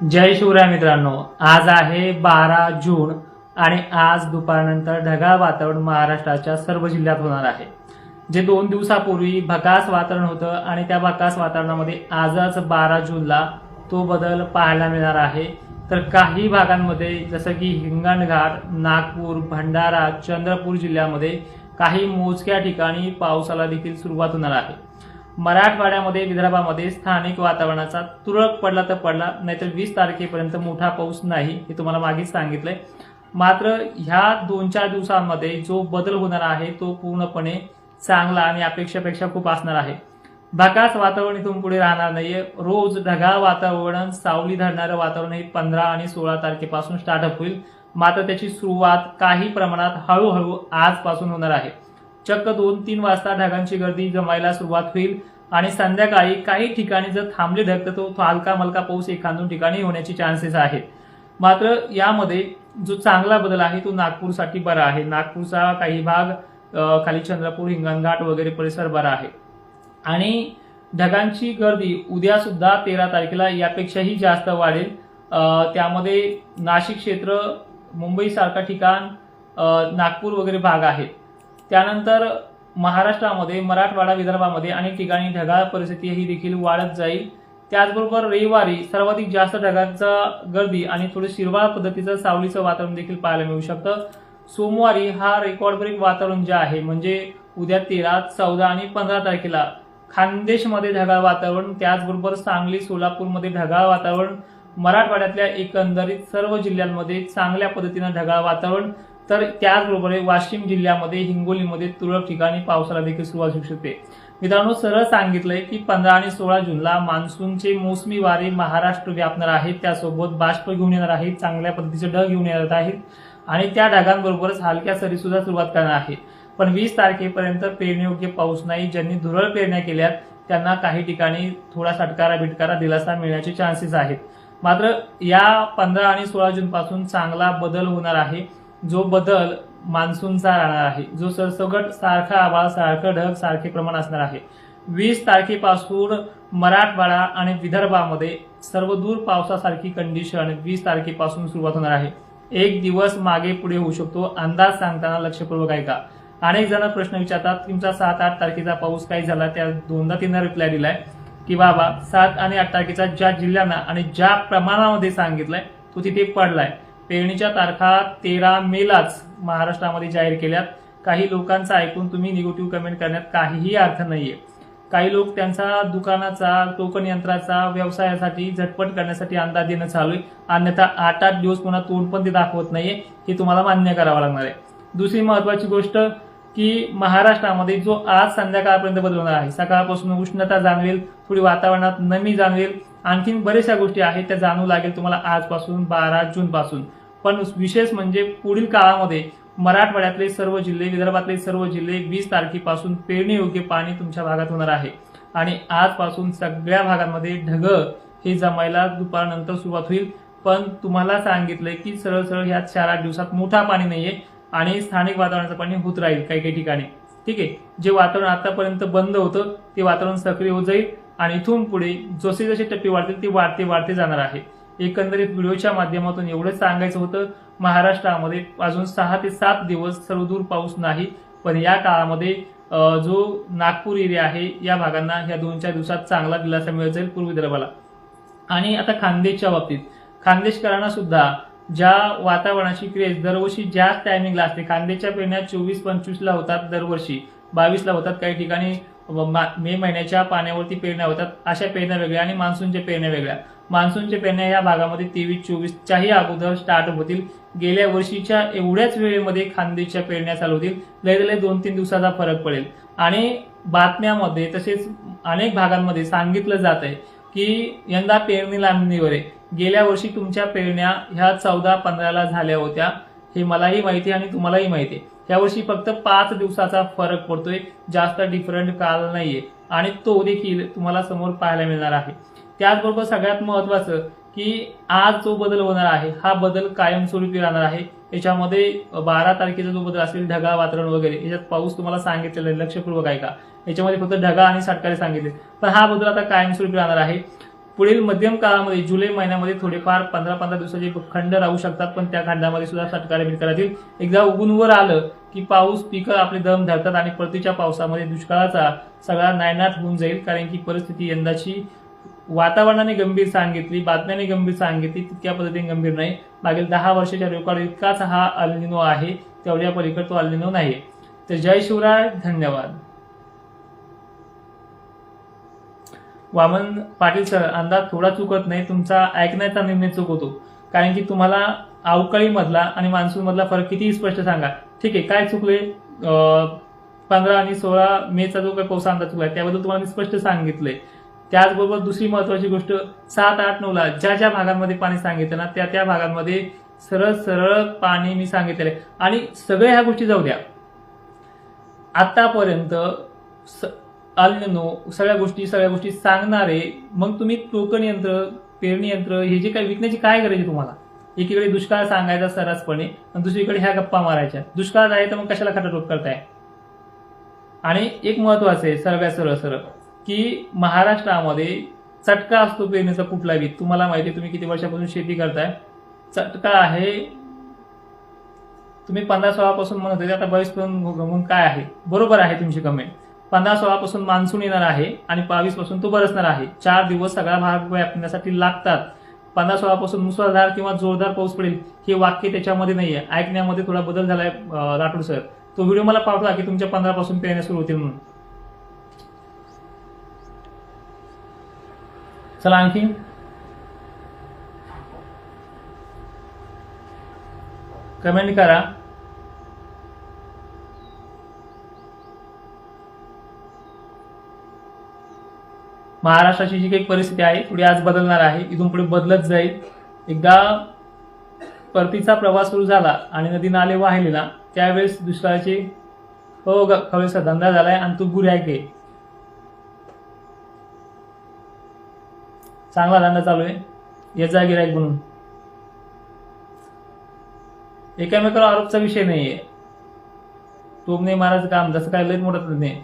जय शिवराय मित्रांनो, आज आहे 12 जून आणि आज दुपारनंतर ढगाळ वातावरण महाराष्ट्राच्या सर्व जिल्ह्यात होणार आहे। जे 2 दिवसापूर्वी भकास वातावरण होतं आणि त्या भकास वातावरणामध्ये आजच 12 जूनला तो बदल पाहायला मिळणार आहे। तर काही भागांमध्ये जसं की हिंगणघाट, नागपूर, भंडारा, चंद्रपूर जिल्ह्यामध्ये काही मोजक्या ठिकाणी पावसाला देखील सुरुवात होणार आहे। मराठवाड्यामध्ये, विदर्भामध्ये स्थानिक वातावरणाचा तुरळक पडला तर पडला, नाहीतर 20 तारखेपर्यंत मोठा पाऊस नाही, हे तुम्हाला मागेच सांगितलंय। मात्र ह्या 2-4 दिवसांमध्ये जो बदल होणार आहे तो पूर्णपणे चांगला आणि अपेक्षेपेक्षा खूप असणार आहे। भकास वातावरण इथून पुढे राहणार नाहीये। रोज ढगाळ वातावरण, सावली धरणारं वातावरण हे 15 आणि 16 तारखेपासून स्टार्टअप होईल। मात्र त्याची सुरुवात काही प्रमाणात हळूहळू आजपासून होणार आहे। चक्क 2-3 वाजता ढगांची गर्दी जमायला सुरुवात होईल आणि संध्याकाळी काही ठिकाणी जर थांबले ढग तर तो हलका मलका पाऊस 1-2 ठिकाणी होण्याची चान्सेस आहेत। मात्र यामध्ये जो चांगला बदल आहे तो नागपूरसाठी बरा आहे। नागपूरचा काही भाग, खाली चंद्रपूर, हिंगणघाट वगैरे परिसर बरा आहे आणि ढगांची गर्दी उद्या सुद्धा 13 तारखेला यापेक्षाही जास्त वाढेल। त्यामध्ये नाशिक क्षेत्र, मुंबई सारखा ठिकाण, नागपूर वगैरे भाग आहेत। त्यानंतर महाराष्ट्रामध्ये, मराठवाडा, विदर्भामध्ये अनेक ठिकाणी ढगाळ परिस्थिती ही देखील वाढत जाईल। त्याचबरोबर रविवारी सर्वाधिक जास्त ढगांचा गर्दी आणि थोडे शिरवाळ पद्धतीचं सावलीचं वातावरण देखील पाहायला मिळू शकतं। सोमवारी हा रेकॉर्ड ब्रेक वातावरण जे आहे, म्हणजे उद्या 13, 14 आणि 15 तारखेला खानदेशमध्ये ढगाळ वातावरण, त्याचबरोबर सांगली, सोलापूरमध्ये ढगाळ वातावरण, मराठवाड्यातल्या एकंदरीत सर्व जिल्ह्यांमध्ये चांगल्या पद्धतीनं ढगाळ वातावरण, तर त्याचबरोबर वाशिम जिल्ह्यामध्ये, हिंगोलीमध्ये तुरळक ठिकाणी पावसाला देखील सुरुवात होऊ शकते। मित्रांनो, सरळ सांगितलंय की 15 आणि 16 जूनला मान्सूनचे मोसमी वारे महाराष्ट्र व्यापणार आहेत। त्यासोबत बाष्प घेऊन येणार आहेत, चांगल्या पद्धतीचे ढग घेऊन येणार आहेत आणि त्या ढगांबरोबरच हलक्या सरी सुद्धा सुरुवात करणार आहेत। पण 20 तारखेपर्यंत पेरणीयोग्य पाऊस नाही। ज्यांनी धुरळ पेरण्या केल्यात त्यांना काही ठिकाणी थोडा सटकारा बिटकारा दिलासा मिळण्याचे चान्सेस आहेत। मात्र या 15 आणि 16 जून पासून चांगला बदल होणार आहे। जो बदल मान्सूनचा राहणार आहे, जो सरसकट सारखा आभाळ, सारखं ढग, सारखे प्रमाण असणार आहे। 20 तारखेपासून मराठवाडा आणि विदर्भामध्ये सर्वदूर पावसासारखी कंडिशन 20 तारखेपासून सुरुवात होणार आहे। एक दिवस मागे पुढे होऊ शकतो, अंदाज सांगताना लक्षपूर्वक ऐका। अनेक जण प्रश्न विचारतात, तुमचा 7-8 तारखेचा पाऊस काय झाला? त्या 2दा-3दा रिप्लाय दिलाय की बाबा 7 आणि 8 तारखेचा ज्या जिल्ह्यांना आणि ज्या प्रमाणामध्ये सांगितलंय तो तिथे पडलाय। पेरणीच्या तारखा 13 मेलाच महाराष्ट्रामध्ये जाहीर केल्यात। काही लोकांचं ऐकून तुम्ही निगेटिव्ह कमेंट करण्यात काहीही अर्थ नाहीये। काही लोक त्यांचा दुकानाचा, टोकन यंत्राचा, व्यवसायासाठी झटपट करण्यासाठी अंदाज देणं चालू आहे, अन्यथा 8-8 दिवस पुन्हा तोंड पण ते दाखवत नाहीये, हे तुम्हाला मान्य करावं लागणार आहे। दुसरी महत्वाची गोष्ट की महाराष्ट्रामध्ये जो आज संध्याकाळपर्यंत बदल होणार आहे, सकाळपासून उष्णता जाणवेल, थोडी वातावरणात नमी जाणवेल, आणखीन बऱ्याचशा गोष्टी आहेत त्या जाणवू लागेल तुम्हाला आजपासून 12 जून पासून। पण विशेष म्हणजे पुढील काळामध्ये मराठवाड्यातले सर्व जिल्हे, विदर्भातले सर्व जिल्हे 20 तारखेपासून पेरणीयोग्य पाणी तुमच्या भागात होणार आहे आणि आजपासून सगळ्या भागांमध्ये ढग हे जमायला दुपारनंतर सुरुवात होईल। पण तुम्हाला सांगितलंय की सरळ सरळ ह्या 4-8 दिवसात मोठा पाणी नाहीये आणि स्थानिक वातावरणाचं पाणी होत राहील काही काही ठिकाणी। ठीक आहे, जे वातावरण आतापर्यंत बंद होतं ते वातावरण सक्रिय होत जाईल आणि इथून पुढे जसे जसे टप्पे वाढतील ते वाढते वाढते जाणार आहे। एकंदरीत व्हिडिओच्या माध्यमातून एवढंच सांगायचं होतं, महाराष्ट्रामध्ये अजून 6 ते 7 दिवस सर्वदूर पाऊस नाही, पण या काळामध्ये जो नागपूर एरिया आहे या भागांना ह्या 2-4 दिवसात चांगला दिलासा मिळत जाईल पूर्व विदर्भाला। आणि आता खानदेशच्या बाबतीत, खानदेशकरांना सुद्धा ज्या वातावरणाची क्रेज दरवर्षी ज्याच टायमिंगला असते, खानदेशच्या पेरण्या 24-25 ला होतात, दरवर्षी 22 ला होतात, काही ठिकाणी मे महिन्याच्या पाण्यावरती पेरण्या होतात, अशा पेरण्या वेगळ्या आणि मान्सूनच्या पेरण्या वेगळ्या। मान्सूनच्या पेरण्या या भागामध्ये 23-24च्याही अगोदर स्टार्ट होतील। गेल्या वर्षीच्या एवढ्याच वेळेमध्ये खानदेशच्या पेरण्या चालू होतील, लय 2-3 दिवसाचा फरक पडेल। आणि बातम्यामध्ये तसेच अनेक भागांमध्ये सांगितलं जात आहे की यंदा पेरणी लांबणीवर आहे। गेल्या वर्षी तुमच्या पेरण्या ह्या 14-15 झाल्या होत्या, हे मलाही माहिती आणि तुम्हालाही माहिती आहे। यावर्षी फक्त 5 दिवसाचा फरक पडतोय, जास्त डिफरंट काल नाहीये आणि तो देखील तुम्हाला समोर पाहायला मिळणार आहे। त्याचबरोबर सगळ्यात महत्वाचं की आज जो बदल होणार आहे हा बदल कायमस्वरूपी राहणार आहे। याच्यामध्ये 12 तारखेचा जो बदल असेल, ढगाळ वातावरण वगैरे, याच्यात पाऊस तुम्हाला सांगितलेला आहे, लक्षपूर्वक ऐका। याच्यामध्ये फक्त ढगाळ आणि सटकारे सांगितले, पण हा बदल आता कायमस्वरूपी राहणार आहे। पुढील मध्यम काळामध्ये जुलै महिन्यामध्ये थोडेफार 15-15 दिवसाचे खंड राहू शकतात, पण त्या खंडामध्ये सुद्धा षटकार राहतील. एकदा उगून वर आलं की पाऊस पिकं आपले दम धरतात आणि परतीच्या पावसामध्ये दुष्काळाचा सगळा नायनाट होऊन जाईल. कारण की परिस्थिती यंदाची वातावरणाने गंभीर सांगितली, बातम्याने गंभीर सांगितली, तितक्या पद्धतीने गंभीर नाही. मागील 10 वर्षाच्या रेकॉर्ड इतकाच हा अल्निनो आहे, तेवढ्या पलीकडे तो अल्निनो नाही. तर जय शिवराय, धन्यवाद. वामन पाटील सर, अंदाज थोडा चुकत नाही, तुमचा ऐकण्याचा निर्णय चुकवतो. कारण की तुम्हाला अवकाळी मधला आणि मान्सून मधला फरक किती स्पष्ट सांगा. ठीक आहे, काय चुकले? 15 आणि 16 मेचा जो काही पाऊस अंदाज चुकला त्याबद्दल तुम्हाला मी स्पष्ट सांगितलंय. त्याचबरोबर दुसरी महत्वाची गोष्ट, 7, 8, 9ला ज्या ज्या भागांमध्ये पाणी सांगितलं ना त्या भागांमध्ये सरळ सरळ पाणी मी सांगितलेलं आहे. आणि सगळ्या ह्या गोष्टी जाऊ द्या, आतापर्यंत अल्निनो सगळ्या गोष्टी सांगणारे, मग तुम्ही टोकन यंत्र, पेरणी यंत्र हे जे काही विकण्याची काय गरज आहे तुम्हाला? एकीकडे दुष्काळ सांगायचा सरसपणे आणि दुसरीकडे ह्या गप्पा मारायच्या. दुष्काळ आहे तर मग कशाला खटाटोप करताय? आणि एक महत्वाचं आहे सर्वात सरळ की महाराष्ट्रामध्ये चटका असतो पेरणीचा कुठला बी. तुम्हाला माहिती आहे, तुम्ही किती वर्षापासून शेती करताय. चटका आहे. तुम्ही 15-16 पासून म्हणत होते, आता 22 मग काय आहे? बरोबर आहे तुमची कमेंट. 15-16 पासून मान्सून येणार आहे आणि 22 पासून तो बरसणार आहे. 4 दिवस सगळा भाग व्यापण्यासाठी लागतात. 15-16 पासून मुसळधार किंवा जोरदार पाऊस पडेल हे वाक्य त्याच्यामध्ये नाहीये. ऐकण्यामध्ये थोडा बदल झालाय राठोड सर. तो व्हिडिओ मला पाठवा की तुमच्या 15 पासून पेरण्या सुरू होतील म्हणून. चला आणखी कमेंट करा. महाराष्ट्राची जी काही परिस्थिती आहे थोडी आज बदलणार आहे, इथून पुढे बदलत जाईल. एकदा परतीचा प्रवास सुरू झाला आणि नदी नाले वाहिले ना त्यावेळेस दुष्काळाचे खवेसा धंदा झालाय आणि तो गुऱ्हाईक आहे. चांगला धंदा चालू आहे, याचा गिराईक म्हणून. एकामेकावर आरोपचा विषय नाहीये. टोमणे मारायचं काम जसं काय लय मोठं नाही.